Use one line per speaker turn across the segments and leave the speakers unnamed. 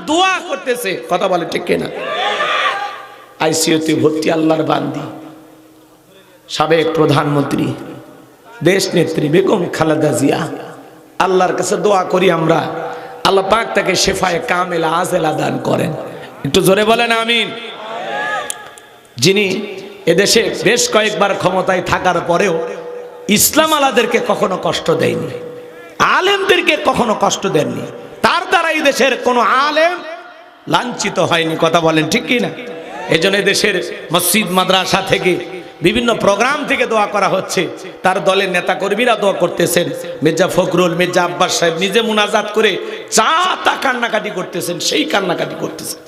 দোয়া করতেছে, কথা বলে ঠিক কিনা? আইসিইউতে ভর্তি আল্লাহর বান্দি, সাবেক প্রধানমন্ত্রী, দেশ নেত্রী বেগম খালেদা জিয়া। আল্লাহর কাছে দোয়া করি আমরা, আল্লাহ পাক তাকে শেফায়ে কামেলা আজেলা দান করেন। একটু জোরে বলেন আমিন। যিনি এদেশে বেশ কয়েকবার ক্ষমতায় থাকার পরেও ইসলাম আলাদেরকে কখনো কষ্ট দেয়নি, আলেমদেরকে কখনো কষ্ট দেননি, তার দ্বারা এই দেশের কোনো আলেম লাঞ্ছিত হয়নি, কথা বলেন ঠিক কি না? এই জন্য দেশের মসজিদ মাদ্রাসা থেকে বিভিন্ন প্রোগ্রাম থেকে দোয়া করা হচ্ছে, তার দলের নেতা কর্মীরা দোয়া করতেছেন, মির্জা ফখরুল, মির্জা আব্বাস সাহেব নিজে মুনাজাত করে যা তা কান্নাকাটি করতেছেন, সেই কান্নাকাটি করতেছেন।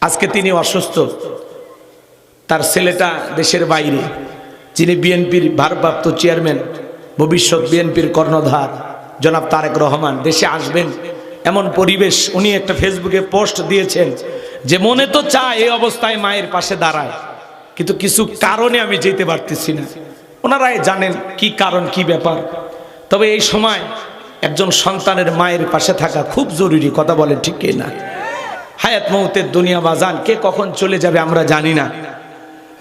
আজকে তিনি অসুস্থ, তার ছেলেটা দেশের বাইরে, যিনি বিএনপির ভারপ্রাপ্ত চেয়ারম্যান, ভবিষ্যৎ বিএনপির কর্ণধার জনাব তারেক রহমান দেশে আসবেন এমন পরিবেশ। উনি একটা ফেসবুকে পোস্ট দিয়েছেন যে মনে তো চায় এই অবস্থায় মায়ের পাশে দাঁড়ায়, কিন্তু কিছু কারণে আমি যেতে পারতেছি না। ওনারাই জানেন কি কারণ, কি ব্যাপার। তবে এই সময় একজন সন্তানের মায়ের পাশে থাকা খুব জরুরি, কথা বলেন ঠিক কি না? হায়াত মৌতের দুনিয়া বাজান, কে কখন চলে যাবে আমরা জানি না।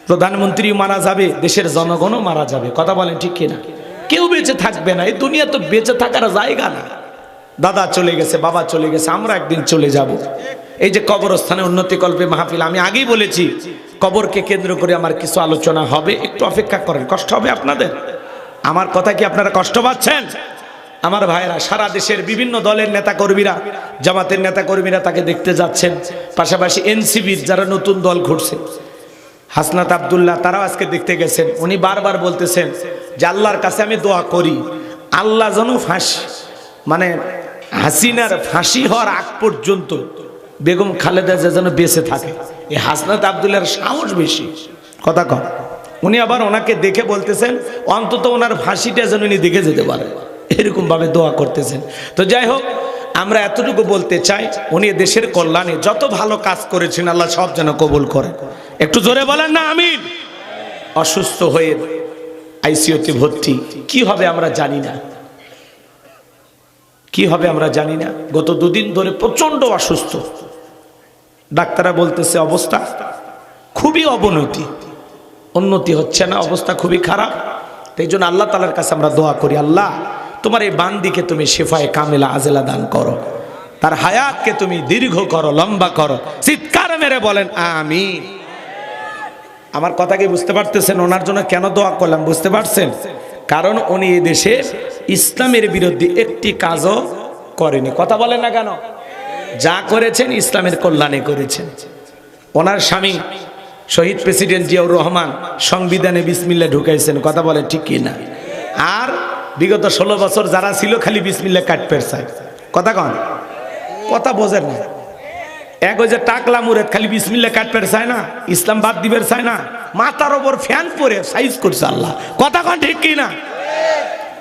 প্রধানমন্ত্রী মারা যাবে, দেশের জনগণও মারা যাবে, কথা বলেন ঠিক কিনা? কেউ বেঁচে থাকবে না, এই দুনিয়া তো বেঁচে থাকার জায়গা না। দাদা চলে গেছে, বাবা চলে গেছে, আমরা একদিন চলে যাব। এই যে কবরস্থানে উন্নতি কল্পে মাহফিল, আমি আগেই বলেছি কবরকে কেন্দ্র করে আমার কিছু আলোচনা হবে, একটু অপেক্ষা করেন। কষ্ট হবে আপনাদের, আমার কথা কি আপনারা কষ্ট পাচ্ছেন? আমার ভাইয়েরা, সারা দেশের বিভিন্ন দলের নেতা কর্মীরা, জামাতের নেতা কর্মীরা তাকে দেখতে যাচ্ছেন, পাশাপাশি এনসিবির যারা নতুন দল ঘুরছে, হাসনাত আব্দুল্লাহ, তারাও আজকে দেখতে গেছেন। উনি বারবার বলতেছেন যে আল্লাহর কাছে আমি দোয়া করি, আল্লাহ যেন মানে হাসিনার ফাঁসি হওয়ার আগ পর্যন্ত বেগম খালেদা জিয়া যেন বেঁচে থাকে। এই হাসনাত আব্দুল্লাহর সাহস বেশি, কথা কম। উনি আবার ওনাকে দেখে বলতেছেন অন্তত ওনার ফাঁসিটা যেন উনি দেখে যেতে পারে, এরকম ভাবে দোয়া করতেছেন। তো যাই হোক, আমরা এতটুকু বলতে চাই, উনি দেশের কল্যাণে যত ভালো কাজ করেছেন আল্লাহ সব যেন কবুল করেন। একটু জোরে বলেন না আমিন। অসুস্থ হয়ে আইসিইউতে ভর্তি, কি হবে আমরা জানি না, কি হবে আমরা জানি না। গত দুদিন ধরে প্রচন্ড অসুস্থ, ডাক্তাররা বলতেছে অবস্থা খুবই অবনতি, উন্নতি হচ্ছে না, অবস্থা খুবই খারাপ। তাই জন্য আল্লাহ তাআলার কাছে আমরা দোয়া করি, আল্লাহ তোমার এই বান্দিকে তুমি শেফায়ে কামেলা আজেলা দান করো, তার হায়াতকে তুমি দীর্ঘ করো, লম্বা করো। চিৎকার মেরে বলেন আমিন। আমার কথা কি বুঝতে পারতেছেন? ওনার জন্য কেন দোয়া করলাম বুঝতে পারছেন? কারণ উনি এই দেশে ইসলামের বিরুদ্ধে একটি কাজও করেনি, কথা বলেন না কেন? যা করেছেন ইসলামের কল্যাণে করেছেন। ওনার স্বামী শহীদ প্রেসিডেন্ট জিয়াউর রহমান সংবিধানে বিসমিল্লাহ ঢুকাইছেন, কথা বলেন ঠিক কি না? আর বিগত 16 বছর যারা ছিল খালি বিসমিল্লাহ কাটপের চায়, কথা কন, কথা বোঝেন না। এক ওই যে টাকলা মুরেদ খালি বিসমিল্লাহ কাটপের চায় না, ইসলাম বাদ দিবের চায় না, মাথার ওপর ফ্যান পরে সাইজ করছে আল্লাহ, কথা কন ঠিক কি না?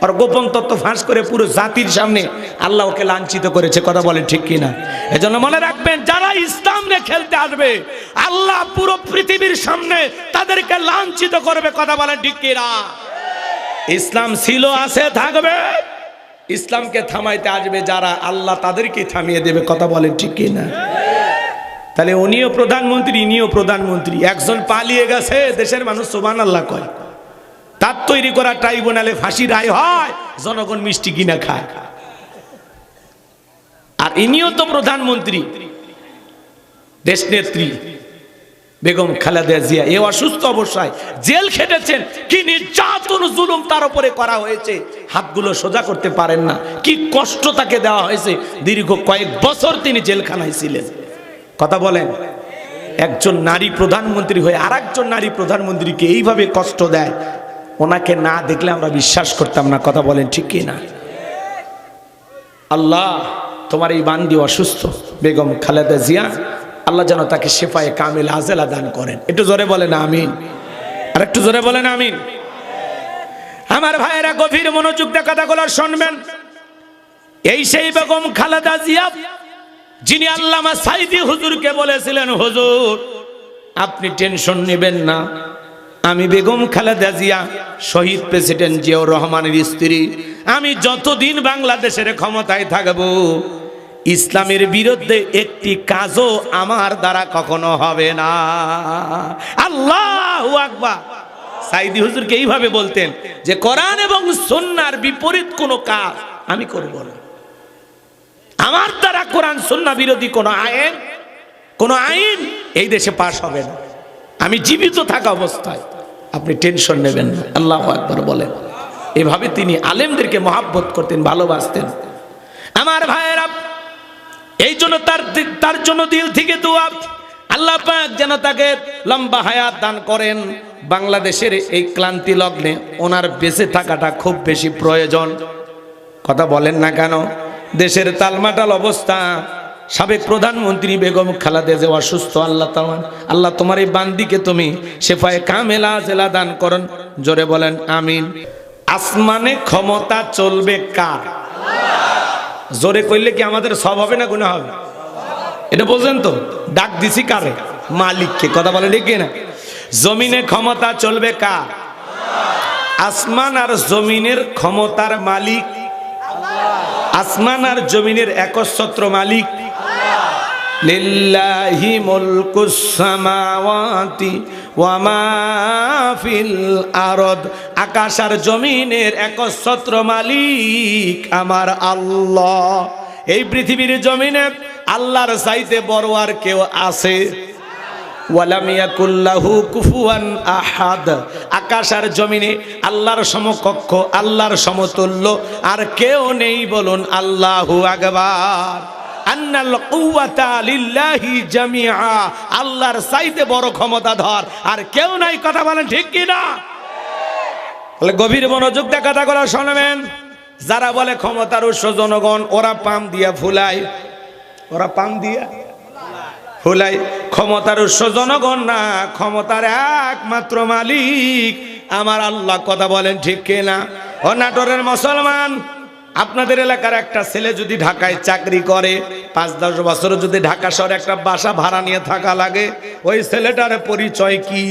আর গোপন তত্ত্ব ফাঁস করে পুরো জাতির সামনে আল্লাহ ওকে লাঞ্ছিত করেছে, কথা বলেন ঠিক কি না? এজন্য মনে রাখবেন, যারা ইসলাম নিয়ে খেলতে আসবে আল্লাহ পুরো পৃথিবীর সামনে তাদেরকে লাঞ্ছিত করবে, কথা বলেন ঠিক কি না? ইসলাম ছিল, আছে, থাকবে। ইসলামকে থামাইতে আসবে যারা, আল্লাহ তাদেরকে থামিয়ে দেবে, কথা বলেন ঠিক কি না? তাহলে উনিও প্রধানমন্ত্রী, ইনিও প্রধানমন্ত্রী, একজন পালিয়ে গেছে, দেশের মানুষ সুবহানাল্লাহ কয়, তার তৈরি করা ট্রাইব্যুনালে ফাঁসি রায় হয়, জনগণ মিষ্টি কিনা খায়। আর ইনিও তো প্রধানমন্ত্রী, দেশ নেত্রী বেগম খালেদা জিয়া, এ অসুস্থ অবস্থায় জেল খেটেছেন। কি নির্যাতন জুলুম তার উপরে করা হয়েছে, হাতগুলো সোজা করতে পারেন না, কি কষ্ট তাকে দেওয়া হয়েছে। দীর্ঘ কয়েক বছর তিনি জেলখানায় ছিলেন, কথা বলেন। একজন নারী প্রধানমন্ত্রী হয়ে আর একজন নারী প্রধানমন্ত্রীকে এইভাবে কষ্ট দেয়, ওনাকে না দেখলে আমরা বিশ্বাস করতাম না, কথা বলেন ঠিক কি না? আল্লাহ তোমার এই বান্দি অসুস্থ বেগম খালেদা জিয়া, আল্লাহ যেন তাকে শেফায়ে কামিল আজেলা দান করেন। একটু জোরে বলেন আমিন, আর একটু জোরে বলেন আমিন। আমার ভাইয়েরা গভীর মনোযোগ দিয়ে কথাগুলো শুনবেন। এই সেই বেগম খালেদা জিয়া যিনি আল্লামা সাইদি হুজুরকে বলেছিলেন, হুজুর আপনি টেনশন নেবেন না, আমি বেগম খালেদা জিয়া শহীদ প্রেসিডেন্ট জিয়াউর রহমানের স্ত্রী, আমি যতদিন বাংলাদেশের ক্ষমতায় থাকবো ইসলামের বিরুদ্ধে একটি কাজও আমার দ্বারা কখনো হবে না। আল্লাহু আকবার। সাইদি হুজুরকে এইভাবে বলতেন যে কোরআন এবং সুন্নাহর বিপরীত কোনো কাজ আমি করব না। আমার দ্বারা কোরআন সুন্নাহ বিরোধী কোনো আইন এই দেশে পাশ হবে না। আমি জীবিত থাকা অবস্থায় আপনি টেনশন নেবেন না। আল্লাহু আকবার বলেন। এভাবে তিনি আলেমদেরকে মহাব্বত করতেন, ভালোবাসতেন। আমার ভাইয়েরা, এই জন্য তার জন্য দিল থেকে দোয়া, আল্লাহ পাক যেন তাকে লম্বা হায়াত দান করেন। বাংলাদেশের এই ক্লান্তি লগ্নে ওনার বেঁচে থাকাটা খুব বেশি প্রয়োজন। কথা বলেন না কেন? দেশের তালমাটাল অবস্থা, সাবেক প্রধানমন্ত্রী বেগম খালেদা জিয়া অসুস্থ। আল্লাহ তোমার এই বান্দিকে তুমি শেফায়ে কামেলা জেলা দান করুন। জোরে বলেন আমিন। আসমানে ক্ষমতা চলবে কার? জোরে কইলে কি আমাদের সব হবে না গুনাহ হবে? এটা বলছেন তো? ডাক দিছি কারে? মালিককে। কথা বলে ঠিক না? জমিনে ক্ষমতা চলবে কার? আসমান আর জমিনের ক্ষমতার মালিক আসমান আর জমিনের একচ্ছত্র মালিক। লিল্লাহি মুলকুস সামাওয়াতি ওয়া মা ফিল আরদ। আকাশ আর জমিনের একচ্ছত্র মালিক আমার আল্লাহ। এই পৃথিবীর জমিনে আল্লাহর চাইতে বড় আর কেউ আছে? ওয়ালাম ইয়াকুল্লাহু কুফুয়ান আহাদ। আকাশ আর জমিনে আল্লাহর সমকক্ষ, আল্লাহর সমতুল্য আর কেউ নেই। বলুন আল্লাহু আকবার। আন্নাল কুওয়াতা লিল্লাহি জামিআ। আল্লাহর চাইতে বড় ক্ষমতাধর আর কেউ নাই। কথা বলেন ঠিক কি না? তাহলে গভীর মনোযোগ দিয়ে কথাগুলো শুনবেন। যারা বলে ক্ষমতার উৎস জনগণ, ওরা পাম দিয়া ফুলায়, ওরা পাম দিয়া ফুলাই। ক্ষমতার উৎস জনগণ না, ক্ষমতার একমাত্র মালিক আমার আল্লাহ। কথা বলেন ঠিক কিনা? ও নাটোরের মুসলমান, আপনাদের এলাকার একটা ছেলে যদি ঢাকায় চাকরি করে, ৫-১০ বছর যদি ঢাকা শহরে একটা বাসা ভাড়া নিয়ে থাকা লাগে, ওই ছেলেটার পরিচয় কি?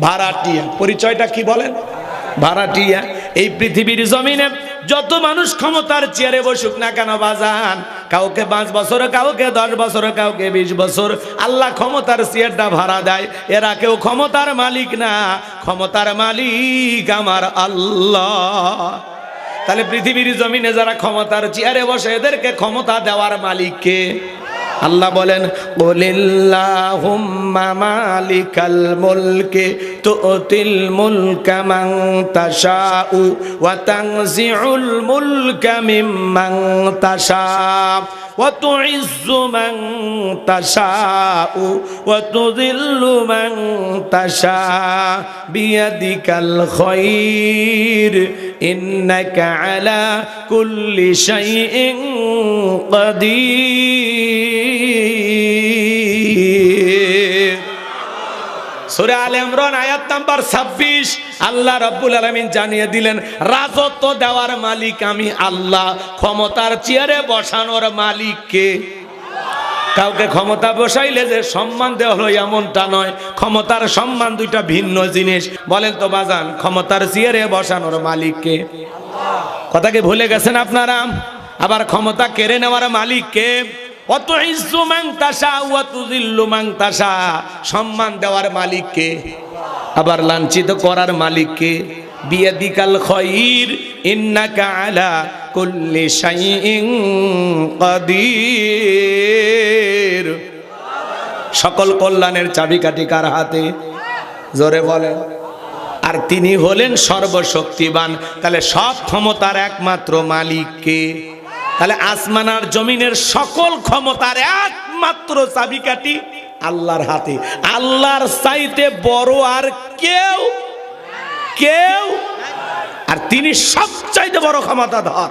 ভাড়াটিয়া। পরিচয়টা কি বলেন? ভাড়াটিয়া। এই পৃথিবীর জমিনে যত মানুষ ক্ষমতার চেয়ারে বসুক না কেন বাজান, কাউকে 5 বছর, কাউকে 10 বছর, কাউকে 20 বছর আল্লাহ ক্ষমতার চেয়ারটা ভাড়া দেয়। এরা কেউ ক্ষমতার মালিক না, ক্ষমতার মালিক আমার আল্লাহ। তাহলে পৃথিবীর জমিনে যারা ক্ষমতার চেয়ারে বসে, এদেরকে ক্ষমতা দেওয়ার মালিক কে? আল্লাহ বলেন কুলিল্লাহুম্মা মালিকাল মুলকি তুতিল মুলকা মান তাশাউ ওয়া তানজিউল মুলকা মিম্মান তাশাউ ওয়া তুইজ্জু মান তাশাউ ওয়া তুযিল্লু মান তাশাউ বিয়াদিকাল খায়র ইন্নাকা আলা কুল্লি শাইইন কাদির। সূরা আলে ইমরান আয়াত নাম্বার 26 আল্লাহ রাব্বুল আলামিন জানিয়ে দিলেন রাজত্ব দেওয়ার মালিক আমি আল্লাহ। ক্ষমতার চেয়ারে বসানোর মালিক কে? কাউকে ক্ষমতা বসাইলে যে সম্মান দেওয়া হলো এমনটা নয়। ক্ষমতার সম্মান দুইটা ভিন্ন জিনিস। বলেন তো বাজান, ক্ষমতার চেয়ারে বসানোর মালিক কে? কথাকে ভুলে গেছেন আপনারা? আবার ক্ষমতা কেড়ে নেওয়ার মালিক কে? অতুইজ্জু মান তাশা ওয়া তুযিল্লু মান তাশা। সম্মান দেওয়ার মালিক কে? আবার লাঞ্ছিত করার মালিক কে? বিয়াদিকাল খায়র ইন্নাকা আলা কুল্লি শাইইন কাদির। সকল কল্যাণের চাবিকাঠি কার হাতে? জোরে বলেন। আর তিনি হলেন সর্বশক্তিমান। তাহলে সব ক্ষমতার একমাত্র মালিক কে? তাহলে আসমান আর জমিনের সকল ক্ষমতার একমাত্র চাবিকাঠি আল্লাহর হাতে। আল্লাহর চাইতে বড় আর কেউ আর তিনি সবচাইতে বড় ক্ষমতাধর।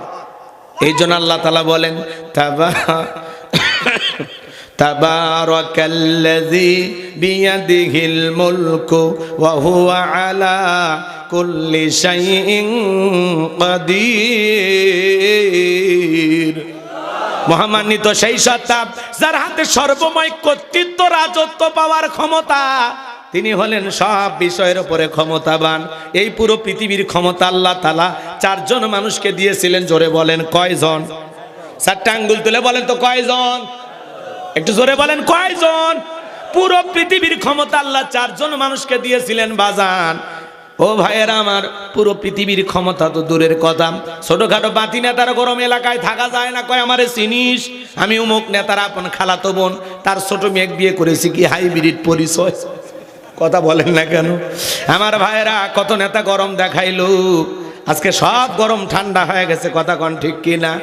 এই জন্য আল্লাহ তাআলা বলেন তাবারাকাল্লাযী বিয়াদিহিল মুলকু ওয়া হুয়া আলা কুল্লি শাইইন কাদির। মহামান্বিত সেই সত্তা যার হাতে সর্বময় কর্তৃত্ব, রাজত্ব পাওয়ার ক্ষমতা। তিনি হলেন সব বিষয়ের উপরে ক্ষমতাবান। এই পুরো পৃথিবীর ক্ষমতা আল্লাহ তাআলা 4 জন মানুষকে দিয়েছিলেন। জোরে বলেন কয়জন? চারটা আঙ্গুল তুলে বলেন তো কয়জন? একটু জোরে বলেন কয়জন? পুরো পৃথিবীর ক্ষমতা আল্লাহ চারজন মানুষকে দিয়েছিলেন বাজান। ও ভাইয়েরা আমার, পুরো পৃথিবীর ক্ষমতা তো দূরের কথা, ছোটখাটো বাতি নেতার গরম এলাকায় থাকা যায় না, কয় আমারে চিনিস, আমি অমুক নেতার আপন খালাতো বোন, তার ছোট মেয়ে বিয়ে করেছি, কি হাইব্রিড পরিচয়। কথা বলেন না কেন? আমার ভাইয়েরা, কত নেতা গরম দেখাইলো, আজকে সব গরম ঠান্ডা হয়ে গেছে। কথা কন ঠিক কিনা?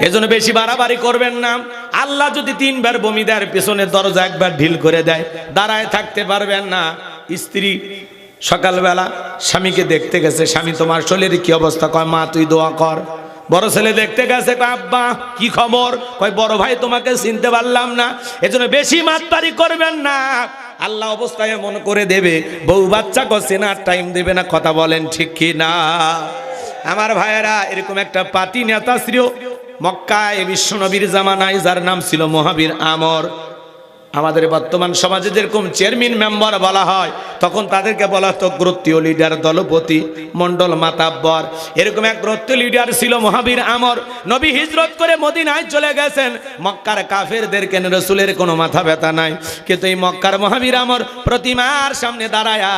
এজন্য বেশি বাড়াবাড়ি করবেন না। আল্লাহ যদি 3 বার বমি দেয়, পেছনের দরজা একবার ঢিল করে দেয়, দাঁড়ায় থাকতে পারবেন না। স্ত্রী সকালবেলা স্বামীকে দেখতে গেছে, স্বামী তোমার শরীরের কি অবস্থা? কয় মা তুই দোয়া কর। বড় ছেলে দেখতে গেছে, কয় আব্বা কি খবর? কয় বড় ভাই তোমাকে চিনতে পারলাম না। এজন্য বেশি মাতবাড়ি করবেন না, আল্লাহ অবস্থায় এমন করে দেবে, বউ বাচ্চা করছে না, টাইম দেবে না। কথা বলেন ঠিক কি না? আমার ভাইয়েরা, এরকম একটা পাতি নেতা ছিল মক্কায় বিশ্ব নবীর জামানায়, যার নাম ছিল মহাবীর আমর। আমাদের বর্তমান সমাজে যেরকম চেয়ারম্যান মেম্বার বলা হয়, তখন তাদেরকে বলা হতো গোত্রীয় লিডার, দলপতি, মন্ডল মাতাব্বর। এরকম এক গোত্রীয় লিডার ছিল মহাবীর আমর। নবী হিজরত করে মদিনায় চলে গেছেন, মক্কার কাফেরদেরকে রাসূলের কোনো মাথা ব্যথা নাই, কিন্তু এই মক্কার মহাবীর আমর প্রতিমার সামনে দাঁড়ায়া,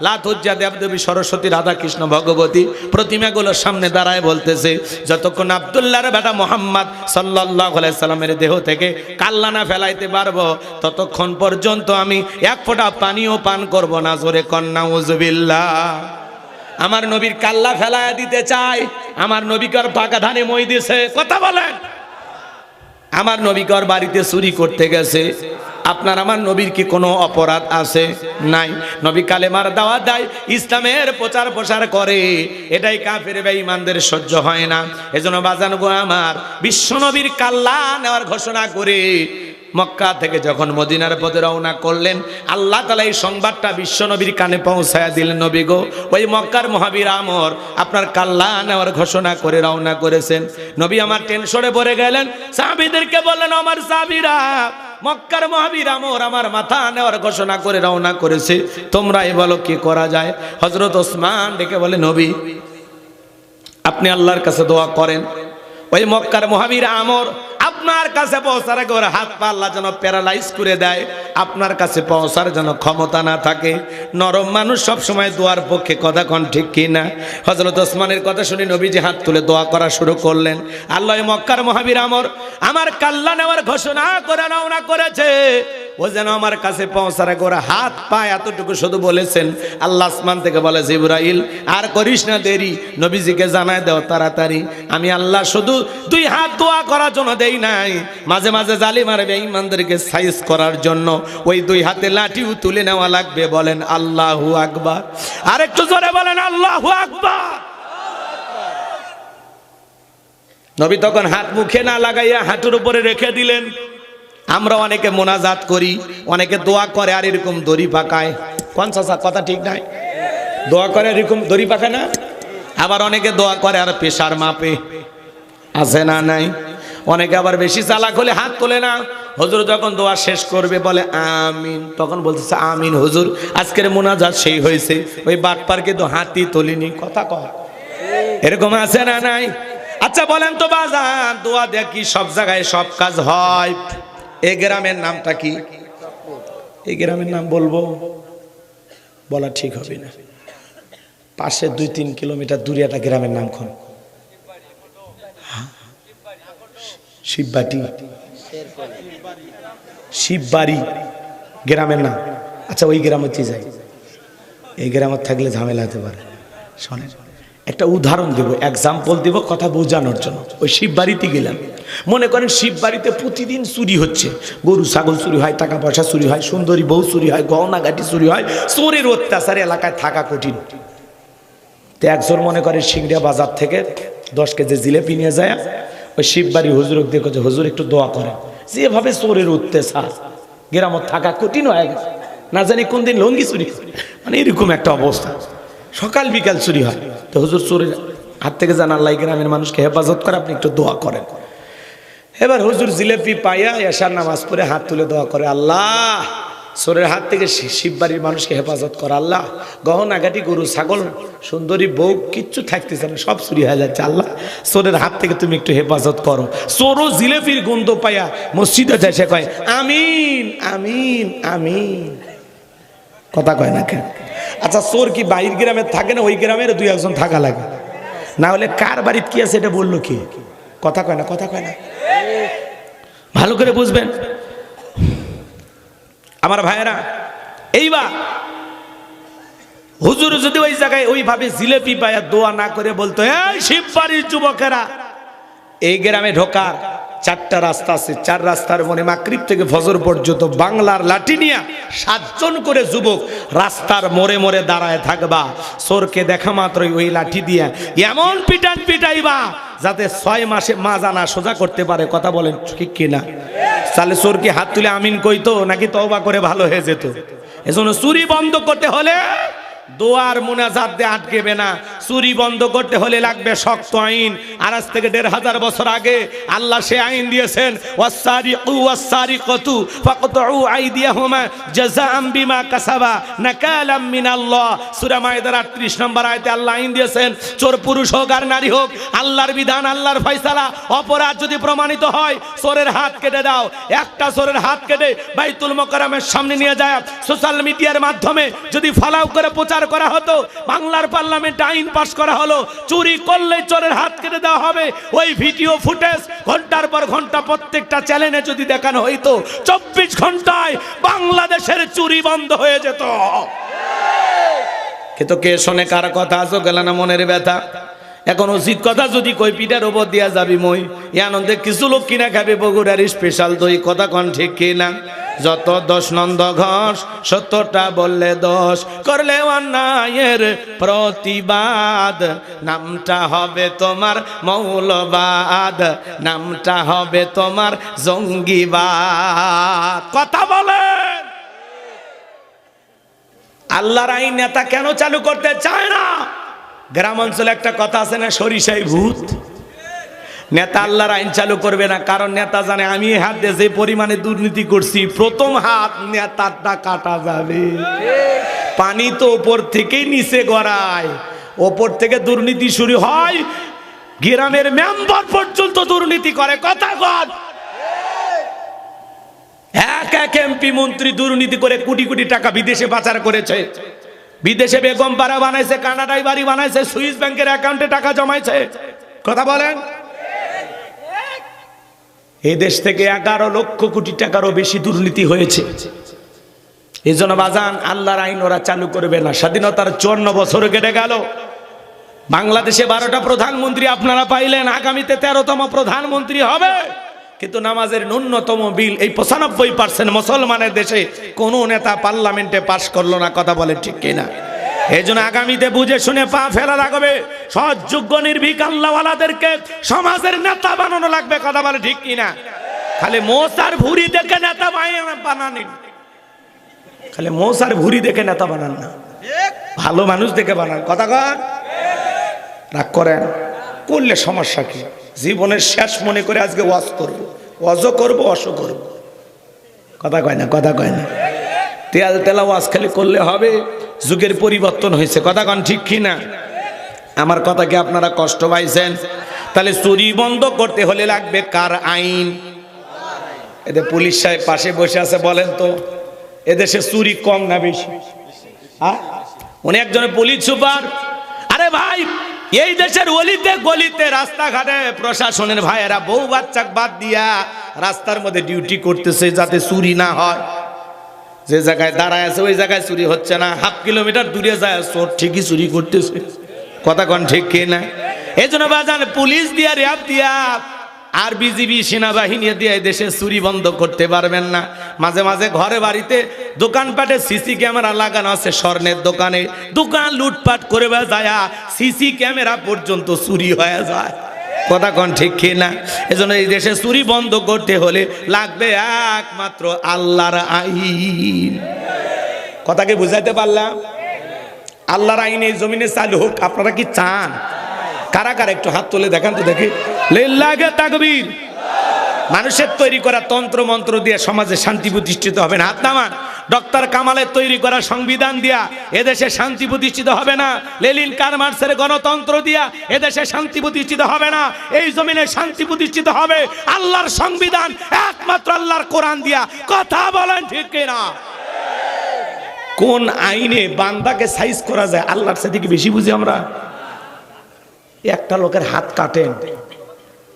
লাত উজ্জা, দেবদেবী, সরস্বতী, রাধা কৃষ্ণ, ভগবতী প্রতিমাগুলোর সামনে দাঁড়ায় বলতেছে, যতক্ষণ আব্দুল্লাহর বেটা মুহাম্মদ সাল্লাল্লাহু আলাইহি সাল্লামের দেহ থেকে কাল্লা না ফেলাইতে পারবো, ততক্ষণ পর্যন্ত আমি এক ফোঁটা পানিও পান করব না। জোরে কন্যা উযবিল্লাহ। আমার নবীর কাল্লা ফেলায়া দিতে চাই, আমার নবীকর পাকা ধানে মই দিয়েছে। কথা বলেন। আমার নবীকর বাড়িতে চুরি করতে গেছে, আপনার আমার নবীর কি কোনো অপরাধ আছে? নাই। নবী কালেমার দাওয়াত দেয়, ইসলামের প্রচার প্রসার করে, এটাই কাফের বেঈমানদের সহ্য হয় না। এজন্য বাজান গো আমার, বিশ্ব নবীর কাল্লা নেওয়ার ঘোষণা করে মক্কা থেকে যখন মদিনার পথে রওনা করলেন, আল্লাহ তাআলা এই সংবাদটা বিশ্ব নবীর কানে পৌঁছায়া দিলেন, নবী গো, ওই মক্কার মহাবীর আমর আপনার কাল্লা নেওয়ার ঘোষণা করে রওনা করেছেন। নবী আমার টেনশনে পড়ে গেলেন, সাহাবীদেরকে বললেন, আমার সাহাবীরা, মক্কার মহাবীর আমর আমার মাথা নেওয়ার ঘোষণা করে রওনা করেছে, তোমরাই বলো কি করা যায়। হযরত ওসমান ডেকে বলে, নবী আপনি আল্লাহর কাছে দোয়া করেন, ওই মক্কার মহাবীর আমর আপনার কাছে পৌঁছার আগে ওর হাত পা আল্লাহ যেন প্যারালাইজ করে দেয়, আপনার কাছে পৌঁছার যেন ক্ষমতা না থাকে। নরম মানুষ সব সময় দোয়ার পক্ষে। কথা কোন ঠিক কি না? হযরত ওসমানের কথা শুনে নবীজি হাত তুলে দোয়া করা শুরু করলেন। আল্লাহ মক্কার মহাবীর আমর আমার কাল্লা নেওয়ার ঘোষণা করে রওনা করেছে, ও যেন আমার কাছে পৌঁছার আগে ওরা হাত পা এতটুকু শুধু বলেছেন। আল্লাহ আসমান থেকে বলে, জিবরাইল আর করিস না দেরি, নবীজিকে জানায় দাও তাড়াতাড়ি। আমি আল্লাহ শুধু 2 হাত দোয়া করার জন্য দেই নাই, মাঝে মাঝে জালিম আর বেঈমানদেরকে সাইজ করার জন্য ওই 2 হাতে লাঠিও তুলে নেওয়া লাগবে। বলেন আল্লাহু আকবার। আর একটু জোরে বলেন আল্লাহু আকবার। নবী তখন হাত মুখে না লাগাইয়া হাঁটুর উপরে রেখে দিলেন। আমরা অনেকে মোনাজাত করি, অনেকে দোয়া করে আর এরকম দড়ি পাকায়। কোন চাচা কথা ঠিক নাই? দোয়া করে এরকম দড়ি পাকায় না? আবার অনেকে দোয়া করে আর প্রেসার মাপে, আছে না নাই? অনেকে আবার বেশি চালাক হলে হাত তোলে না। হুজুর যখন দোয়া শেষ করবে বলে আমিন, তখন বলতেছে আমিন হুজুর আজকের মোনাজাত সেই হয়েছে। ওই বাটপারকে তো হাতই তোলেনি। কথা কয় এরকম আছে না নাই? আচ্ছা বলেন তো বাজান, দোয়া দেখি সব জায়গায় সব কাজ হয়। এই গ্রামের নামটা কি? এই গ্রামের নাম বলবো? বলা ঠিক হবে না। পাশে 2-3 কিলোমিটার দূরে একটা গ্রামের নাম কোন? শিববাটি, শিববাড়ি গ্রামের নাম। আচ্ছা ওই গ্রামে কি যাই? এই গ্রামে থাকলে ঝামেলা হতে পারে। শোনেন, একটা উদাহরণ দেব, এক্সাম্পল দেব কথা বোঝানোর জন্য। ওই শিববাড়িতে গেলাম, মনে করেন শিববাড়িতে প্রতিদিন চুরি হচ্ছে, গরু ছাগল চুরি হয়, টাকা পয়সা চুরি হয়, সুন্দরী বউ চুরি হয়, গহনাগাটি চুরি হয়, চোরের অত্যাচারে এলাকায় থাকা কঠিন। তো একজন মনে করে সিংড়া বাজার থেকে 10 কেজি জিলেপি নিয়ে যায়, ওই শিববাড়ি হুজুরকে দেখো যে হুজুর একটু দোয়া করেন, যেভাবে চোরের অত্যাচার গ্রামত থাকা কঠিন হয়ে গেছে, না জানি কোন দিন লঙ্গি চুরি, মানে এরকম একটা অবস্থা, সকাল বিকাল চুরি হয়। তো হুজুর চোরের হাত থেকে জান আল্লাহ গ্রামের মানুষকে হেফাজত করে, আপনি একটু দোয়া করেন। এবার হুজুর জিলেপি পাইয়া এশার নামাজ পড়ে হাত তুলে দোয়া করে, আল্লাহ চোরের হাত থেকে শিববাড়ির মানুষকে হেফাজত করা আল্লাহ। গহনাগাটি গরু ছাগল সুন্দরী বউ কিচ্ছু থাকতেছে না, সব চুরি হয়ে যাচ্ছে। আল্লাহ চোরের হাত থেকে তুমি একটু হেফাজত করো। চোরও জিলেপির গন্ধ পাইয়া মসজিদে যায়, সে কয় আমিন আমিন আমিন, কথা কয় না কেন? আচ্ছা চোর কি বাইর গ্রামে থাকে না, ওই গ্রামের দুই একজন থাকা লাগে? না হলে কার বাড়িতে কি আছে এটা বললো কি? কথা কয় না, কথা কয় না। ভালো করে বুঝবেন আমার ভাইয়েরা। এইবার হুজুর যদি ওই জায়গায় ওইভাবে জিলেপি পায়া দোয়া না করে বলতো, এই শিববাড়ির যুবকেরা, এই গ্রামে ঢোকার 4টা রাস্তা আছে, 4 রাস্তার মনে মাগরিব থেকে ফজর পর্যন্ত বাংলার লাঠি নিয়ে 7 জন করে যুবক রাস্তার মোড়ে মোড়ে দাঁড়ায় থাকবা। চোরকে দেখা মাত্রই ওই লাঠি দিয়ে এমন পিটান পিটাইবা যাতে 6 মাসে মা জানা সোজা করতে পারে। কথা বলেন ঠিক কিনা? তাহলে চোর কি হাত তুলে আমিন কইতো নাকি তওবা করে ভালো হয়ে যেত? এজন্য চুরি বন্ধ করতে হলে দোয়ার মুনাজাত দিয়ে আটকেবে না। চুরি বন্ধ করতে হলে লাগবে শক্ত আইন। আর আজ থেকে 1500 বছর আগে আল্লাহ সে আইন দিয়েছেন, ওয়াসসারিকু ওয়াসসারিকাতু ফাকতউ আইদিয়াহুমা জাযাআম বিমা কাসাবা নাকালাম মিনাল্লাহ। সূরা মায়েদার 38 নম্বর আয়াতে আল্লাহ আইন দিয়েছেন, চোর পুরুষ হোক আর নারী হোক, আল্লাহর বিধান, আল্লাহর ফয়সালা। অপরাধ যদি প্রমাণিত হয় চোরের হাত কেটে দাও। একটা চোরের হাত কেটে বাইতুল মুকাররমের সামনে নিয়ে যায় সোশ্যাল মিডিয়ার মাধ্যমে যদি ফালাও করে করা হতো, বাংলার পার্লামেন্টে আইন পাস করা হলো, চুরি করলে চোরের হাত কেটে দেওয়া হবে। ওই ভিডিও ফুটেজ ঘন্টার পর ঘন্টা প্রত্যেকটা চ্যানেলে যদি দেখানো হইতো, 24 ঘন্টায় বাংলাদেশের চুরি বন্ধ হয়ে যেত। কিন্তু কে শোনে কার কথা? আজও গেল না মনের ব্যথা। এখন উচিত কথা যদি কই পিঠার উপর দিয়া যাবি মই, এই আনন্দে কিছু লোক কিনা খাবে বগুড়ার স্পেশাল দই। কথা কন ঠিক কিনা? যত দোষ নন্দ ঘোষ, 70টা বললে দোষ, করলে অন্যায়ের প্রতিবাদ, নামটা হবে তোমার মৌলবাদ, নামটা হবে তোমার জঙ্গিবাদ। কথা বলেন। আল্লাহর আইন নেতা কেন চালু করতে চায় না? গ্রাম অঞ্চলে একটা কথা আছে না, সরিষাই ভূত। নেতা আল্লাহর আইন চালু করবে না, কারণ নেতা জানে আমি হাত দিয়ে যে পরিমাণে দুর্নীতি করছি, প্রথম হাত নেতারটা কাটা যাবে। পানি তো ওপর থেকেই নিচে গড়ায়, ওপর থেকে দুর্নীতি শুরু হয়, গ্রামের মেম্বার পর্যন্ত দুর্নীতি করে। কথা কন। এক এমপি মন্ত্রী দুর্নীতি করে কোটি কোটি টাকা বিদেশে পাচার করেছে। বিদেশে বেগম পাড়া বানাইছে, কানাডায় বাড়ি বানাইছে, সুইস ব্যাংকের অ্যাকাউন্টে টাকা জমাইছে। কথা বলেন। এই দেশ থেকে 11 লক্ষ কোটি টাকারও বেশি দুর্নীতি হয়েছে। এই জন্য বাজান আল্লাহর আইন ওরা চালু করবে না। স্বাধীনতার 54 বছর কেটে গেল, বাংলাদেশে 12টা প্রধানমন্ত্রী আপনারা পাইলেন, আগামীতে 13তম প্রধানমন্ত্রী হবে। কিন্তু নামাজের ন্যূনতম বিল এই 95% মুসলমানের দেশে কোন নেতা পার্লামেন্টে পাশ করলো না। কথা বলে ঠিক কিনা? এই জন্য আগামীতে বুঝে শুনে পা ফেলা লাগবে। সৎ যোগ্য নির্ভীক আল্লাহওয়ালাদেরকে সমাজের নেতা বানানো লাগবে। কথা বলে ঠিক কিনা? খালি মোসার ভুরি দেখে নেতা বানান, খালি মোসার ভুরি দেখে নেতা বানান না, ভালো মানুষ দেখে বানান। কথা কন। রাগ করেন করলে সমস্যা কি? জীবনের শেষ মনে করে আজকে ওয়াজ করব, ওয়াজও করবো, অসও করব। কথা কয় না, কথা কয় না। তেল তেলা ওয়াজ খালি করলে হবে? যুগের পরিবর্তন হয়েছে। কথা কন ঠিক কিনা? আমার কথা কি আপনারা কষ্ট পাইছেন? তাহলে চুরি বন্ধ করতে হলে লাগবে কার আইন? এদের পুলিশ সাহেব পাশে বসে আছে, বলেন তো এদেশে চুরি কম না বেশি? উনি একজনের পুলিশ সুপার। আরে ভাই, এই দেশের অলিতে গলিতে রাস্তাঘাটে প্রশাসনের ভাইয়েরা বউ বাচ্চা বাদ দিয়া রাস্তার মধ্যে ডিউটি করতেছে যাতে চুরি না হয়। যে জায়গায় দাঁড়ায় আছে ওই জায়গায় চুরি হচ্ছে না, হাফ কিলোমিটার দূরে যায় চোর ঠিকই চুরি করতেছে। কথা কন ঠিক কিনা? এই জন্য বাজান পুলিশ দিয়া, র্যাব দিয়া আর বিজিবি সেনাবাহিনী দিয়ে দেশে চুরি বন্ধ করতে পারবেন না। মাঝে মাঝে ঘরে বাড়িতে দোকানপাটে সিসি ক্যামেরা লাগানো আছে, স্বর্ণের দোকানে দোকান লুটপাট করে যায়, সিসি ক্যামেরা পর্যন্ত চুরি হয়ে যায়। কথা কন ঠিক কিনা? এজন্য এই দেশে চুরি বন্ধ করতে হলে লাগবে একমাত্র আল্লাহর আইন। কথাকে বুঝাইতে পারলাম? আল্লাহর আইন এই জমিনে চালু হোক। আপনারা কি চান? কারা কারা একটু হাত তুলে দেখান তো দেখি। লিল্লাহি তাকবীর। মানুষের তৈরি করা তন্ত্র মন্ত্র দিয়ে সমাজে শান্তি প্রতিষ্ঠিত হবে না। হাত নামান। ডক্টর কামালের তৈরি করা সংবিধান দিয়া এদেশে শান্তি প্রতিষ্ঠিত হবে না, লেনিন কার্ল মার্ক্সের গণতন্ত্র দিয়া এদেশে শান্তি প্রতিষ্ঠিত হবে না। এই জমিনে শান্তি প্রতিষ্ঠিত হবে আল্লাহর সংবিধান, একমাত্র আল্লাহর কোরআন দিয়া। কথা বলেন ঠিক কিনা? কোন আইনে বান্দাকে সাইজ করা যায় আল্লাহর সাথে কি বেশি বুঝি আমরা? একটা লোকের হাত কাটেন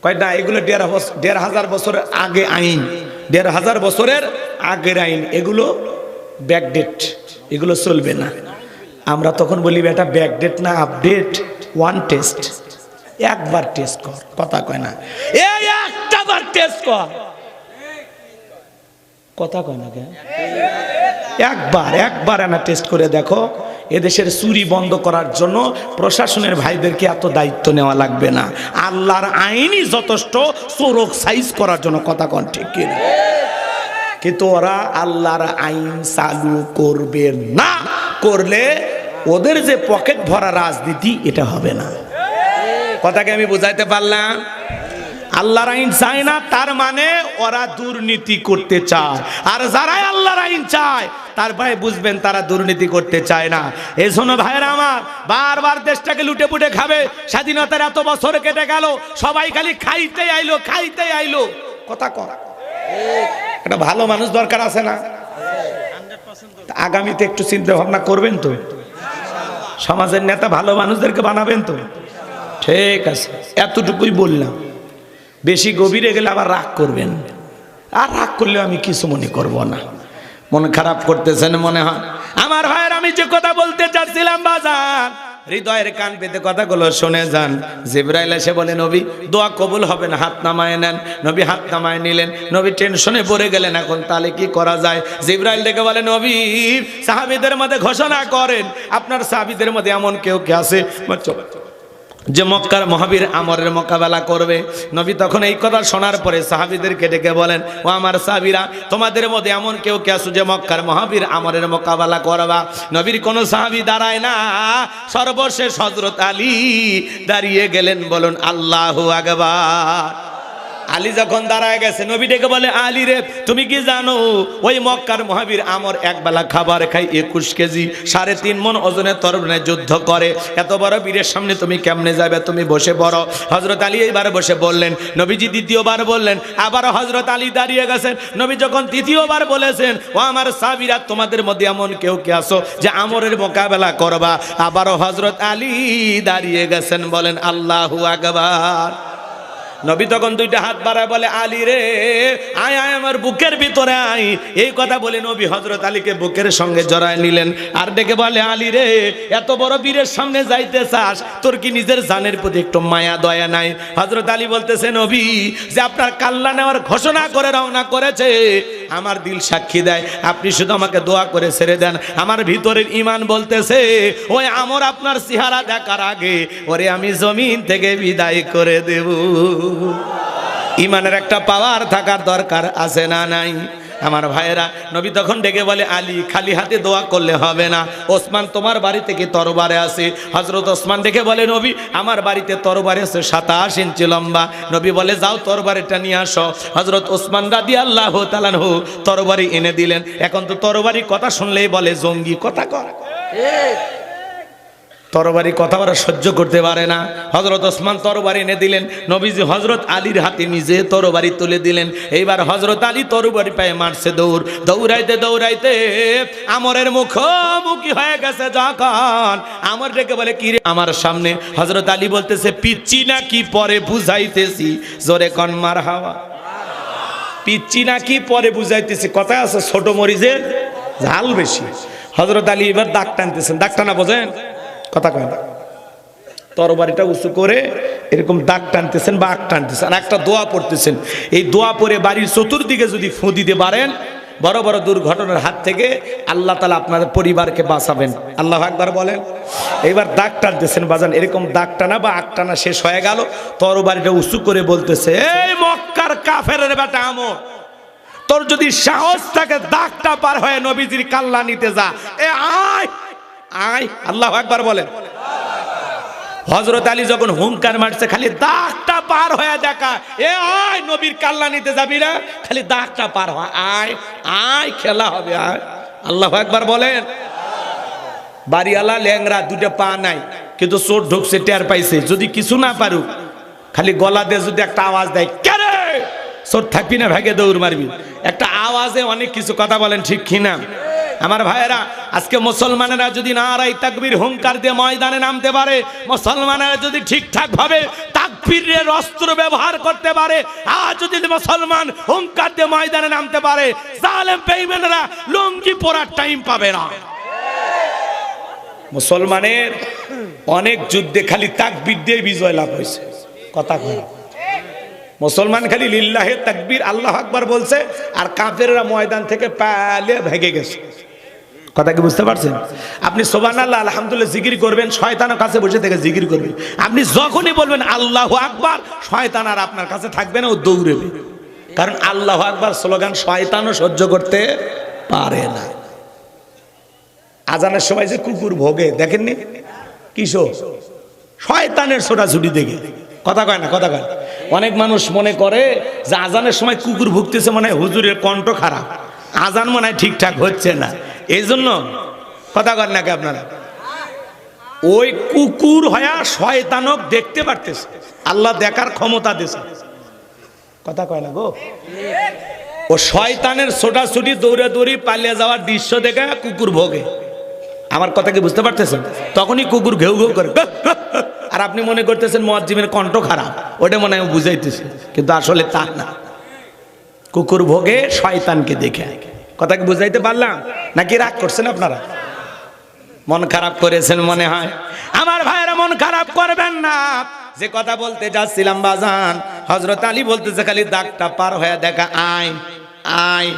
কয় না, এগুলো ১,৫০০ বছরের আগে আইন, ১,৫০০ বছরের আগের আইন, এগুলো ব্যাকডেট, এগুলো চলবে না। আমরা তখন বলি এটা ব্যাকডেট না আপডেট, ওয়ান টেস্ট, একবার টেস্ট কর। কথা কয় না, এই একটা বার টেস্ট কর। কথা কয় না কেন? একবার না টেস্ট করে দেখো। এদেশের চুরি বন্ধ করার জন্য প্রশাসনের ভাইদেরকে এত দায়িত্ব নেওয়া লাগবে না, আল্লাহর আইনই যথেষ্ট চোরক সাইজ করার জন্য। কথা কন ঠিক কিনা? কিন্তু ওরা আল্লাহর আইন চালু করবে না, করলে ওদের যে পকেট ভরা রাজনীতি এটা হবে না। কথাকে আমি বুঝাইতে পারলাম? আল্লাহর আইন চায় না তার মানে ওরা দুর্নীতি করতে চায়, আর যারাই আল্লাহর আইন চায় তার ভাই বুঝবেন তারা দুর্নীতি করতে চায় না। এই জন্য ভাইরা আমার, বারবার দেশটাকে লুটে পুটে খাবে। স্বাধীনতার এত বছর কেটে গেল, সবাই খালি খাইতে আইলো। কথা কর, একটা ভালো মানুষ দরকার আছে না? আগামীতে একটু চিন্তা ভাবনা করবেন তো, সমাজের নেতা ভালো মানুষদেরকে বানাবেন তো। ঠিক আছে, এতটুকুই বললাম। বেশি গভীরে গেলে আবার রাগ করবেন, আর রাগ করলে আমি কিছু মনে করব না। মন খারাপ করতেছেন মনে হয় আমার ভাইয়ের। আমি যে কথা বলতে চাচ্ছিলাম বাজার, হৃদয়ের কান পেতে কথাগুলো শুনে যান। জিবরাইল এসে বলে, নবী দোয়া কবুল হবে না, হাত নামায় নেন। নবী হাত নামায় নিলেন। নবী টেনশনে পড়ে গেলেন, এখন তাহলে কি করা যায়? জিবরাইল ডেকে বলে, নবী সাহাবীদের মধ্যে ঘোষণা করেন, আপনার সাহাবীদের মধ্যে এমন কেউ কে আছে যে মক্কার মহাবীর আমরের মোকাবেলা করবে? নবী তখন এই কথা শোনার পরে সাহাবীদেরকে ডেকে বলেন, ও আমার সাহাবীরা, তোমাদের মধ্যে এমন কেউ কে আছে যে মক্কার মহাবীর আমরের মোকাবেলা করবা? নবীর কোন সাহাবী দাঁড়ায় না, সর্বশেষ হযরত আলী দাঁড়িয়ে গেলেন। বলুন আল্লাহু আকবার। আলী যখন দাঁড়ায় গেছে, নবী ডেকে বলে, আলী রে, তুমি কি জানো ওই মক্কার মহাবীর আমর একবেলা খাবার খাই ২১ কেজি ৩.৫ মণ ওজনের তরবারি যুদ্ধ করে, এত বড় বীরের সামনে তুমি কেমনে যাবে? তুমি বসে পড়ো। হযরত আলী এইবার বসে বললেন। নবীজি দ্বিতীয়বার বললেন, আবার হযরত আলী দাঁড়িয়ে গেছেন। নবী যখন তৃতীয়বার বলেছেন, ও আমার সাহাবীরা, তোমাদের মধ্যে এমন কেউ কে আছো যে আমরের মোকাবেলা করবা? আবারও হযরত আলী দাঁড়িয়ে গেছেন। বলেন আল্লাহু আকবার। নবী তখন দুইটা হাত বাড়ায় বলে, আলী রে, আয় আয় আমার বুকের ভিতরে আয়। এই কথা বলে নবী হযরত আলীকে বুকের সঙ্গে জড়ায় নিলেন, আর ডেকে বলে, আলী রে, এত বড় বীরের সামনে যাইতে চাস, তোর কি নিজের জানের প্রতি একটু মায়া দয়া নাই? হযরত আলী বলতেছে, নবী যে আপনার কাল্লা নেওয়ার ঘোষণা করে রওনা করেছে, আমার দিল সাক্ষী দেয়, আপনি শুধু আমাকে দোয়া করে ছেড়ে দেন। আমার ভিতরের ঈমান বলতেছে, ওই আমর আপনার চেহারা দেখার আগে ওরে আমি জমিন থেকে বিদায় করে দেব। ঈমানের একটা পাওয়ার থাকার দরকার আছে না নাই? আমার ভাইয়েরা, নবী তখন ডেকে বলে, আলী খালি হাতে দোয়া করলে হবে না। ওসমান, তোমার বাড়ি থেকে তরবারে আছে। হযরত ওসমান ডেকে বলে, নবী আমার বাড়িতে তরবারি আছে ২৭ ইঞ্চি লম্বা। নবী বলে, যাও তরবারিটা নিয়ে আসো। হযরত ওসমান রাদিয়াল্লাহু তাআলা আনহু তরবারি এনে দিলেন। এখন তো তরবারি কথা শুনলেই বলে জঙ্গি। কথা কর, তরবারি কথা ওরা সহ্য করতে পারে না। হযরত ওসমান তরবারি এনে দিলেন। নবীজি হযরত আলীর হাতে নিজে তরবারি তুলে দিলেন। এইবার হযরত আলী তরবারি পায়ে মারছে দৌড়। দৌড়াইতে আমরের মুখোমুখি হয়ে গেছে যখন, আমর ডেকে বলে, কি রে আমার সামনে? হযরত আলী বলতেছে, পিচ্ছি নাকি পরে বুঝাইতেছি। জোরে কন মারহাবা। পিচ্ছি নাকি পরে বুঝাইতেছি। কথা আছে, ছোট মরিচের ঝাল বেশি। হযরত আলী এবার দাগ টানতেছেন। দাগ টানা বোঝেন? কথা কয় না। তরবারিটা উঁচু করে এরকম দাগ টানতেছেন বা আগ টানতেছেন, আর একটা দোয়া পড়তেছেন। এই দোয়া পড়ে বাড়ির চতুর্দিকে যদি ফু দিতে পারেন, বড় বড় দুর্ঘটনার হাত থেকে আল্লাহ তাআলা আপনাদের পরিবারকে বাঁচাবেন। আল্লাহু আকবার বলেন। এইবার দাগ টানতেছেন বাজান, এরকম দাগ টানা বা আগ টানা শেষ হয়ে গেল। তরবারিটা উঁচু করে বলতেছে, এই মক্কার কাফেরের বেটা আমর, তোর যদি সাহস থাকে দাগটা পার হয়ে নবীজির কাল্লা নিতে যা। এ আয় আয়। আল্লাহু আকবার বলেন। হযরত আলী যখন হুঙ্কার মারছে, খালি দাগটা পার হয়ে দেখা, এ আয় নবীর কাল্লা নিতে যাবি না, খালি দাগটা পার হয়, আয় আয়, খেলা হবে, আয়। আল্লাহু আকবার বলেন। বাড়িওয়ালা ল্যাংরা, দুটো পা নাই, কিন্তু চোর ঢুকছে, টের পাইছে। যদি কিছু না পারুক, খালি গলা দিয়ে যদি একটা আওয়াজ দেয়, কে রে, চোর থাকবি না, ভাগে দৌড় মারবি। একটা আওয়াজে অনেক কিছু কথা বলেন, ঠিক কিনা? আমার ভাইয়েরা, আজকে মুসলমানেরা যদি নারায়ে তাকবীর হুঙ্কার দিয়ে ময়দানে নামতে পারে, মুসলমানেরা যদি ঠিকঠাক ভাবে তাকবীরের অস্ত্র ব্যবহার করতে পারে, আর যদি মুসলমান হুঙ্কার দিয়ে ময়দানে নামতে পারে, জালেম বেঈমানরা লুঙ্গি পরার টাইম পাবে না। মুসলমানের অনেক যুদ্ধে খালি তাকবীর দিয়ে বিজয় লাভ হয়েছে। কথা কয়, মুসলমান খালি লিল্লাহে তাকবীর আল্লাহু আকবার বলছে, আর কাফেররা ময়দান থেকে পালিয়ে ভেগে গেছে। কথা কি বুঝতে পারছেন? আপনি সুবহানাল্লাহ আলহামদুলিল্লাহ জিকির করবেন, শয়তানের কাছে বসে থেকে জিকির করবেন। আপনি যখনই বলবেন আল্লাহু আকবার, শয়তান আর আপনার কাছে থাকবে না, ও দৌড়বে। কারণ আল্লাহু আকবার স্লোগান শয়তানও সহ্য করতে পারে না। আজানের সময় যে কুকুর ভোগে দেখেননি, কিশোর শয়তানের ছোটাছুটি দেখে। কথা কয় না, কথা কয়। অনেক মানুষ মনে করে যে আজানের সময় কুকুর ভুগতেছে, মনে হয় হুজুরের কণ্ঠ খারাপ, আজান মনে হয় ঠিকঠাক হচ্ছে না, এই জন্য কথা কয় নাকি আপনারা? ওই কুকুর হয়া শয়তানক দেখতে পারতেছে, আল্লাহ দেখার ক্ষমতা দিয়েছে। কথা কয় না গো? ও শয়তানের ছোটাছুটি, দৌড়ে দৌড়ি পালিয়ে যাওয়ার দৃশ্য দেখে কুকুর ভোগে। আমার কথা কি বুঝতে পারতেছেন? তখনই কুকুর ঘেউ ঘেউ করে, আর আপনি মনে করতেছেন মুয়াজ্জিমের কণ্ঠ খারাপ, ওটা মনে হয় বুঝাইতেছে, কিন্তু আসলে তা না। কুকুর ভোগে শয়তানকে দেখে। কথা কি বুঝাইতে পারলাম নাকি রাগ করছেন আপনারা? মন খারাপ করেছেন মনে হয়। আমার ভাইয়েরা, মন খারাপ করবেন না। যে কথা বলতে যাচ্ছিলাম বাজান, হযরত আলী বলতেছে খালি দাগটা পার হয়ে দেখা, আয় আয়।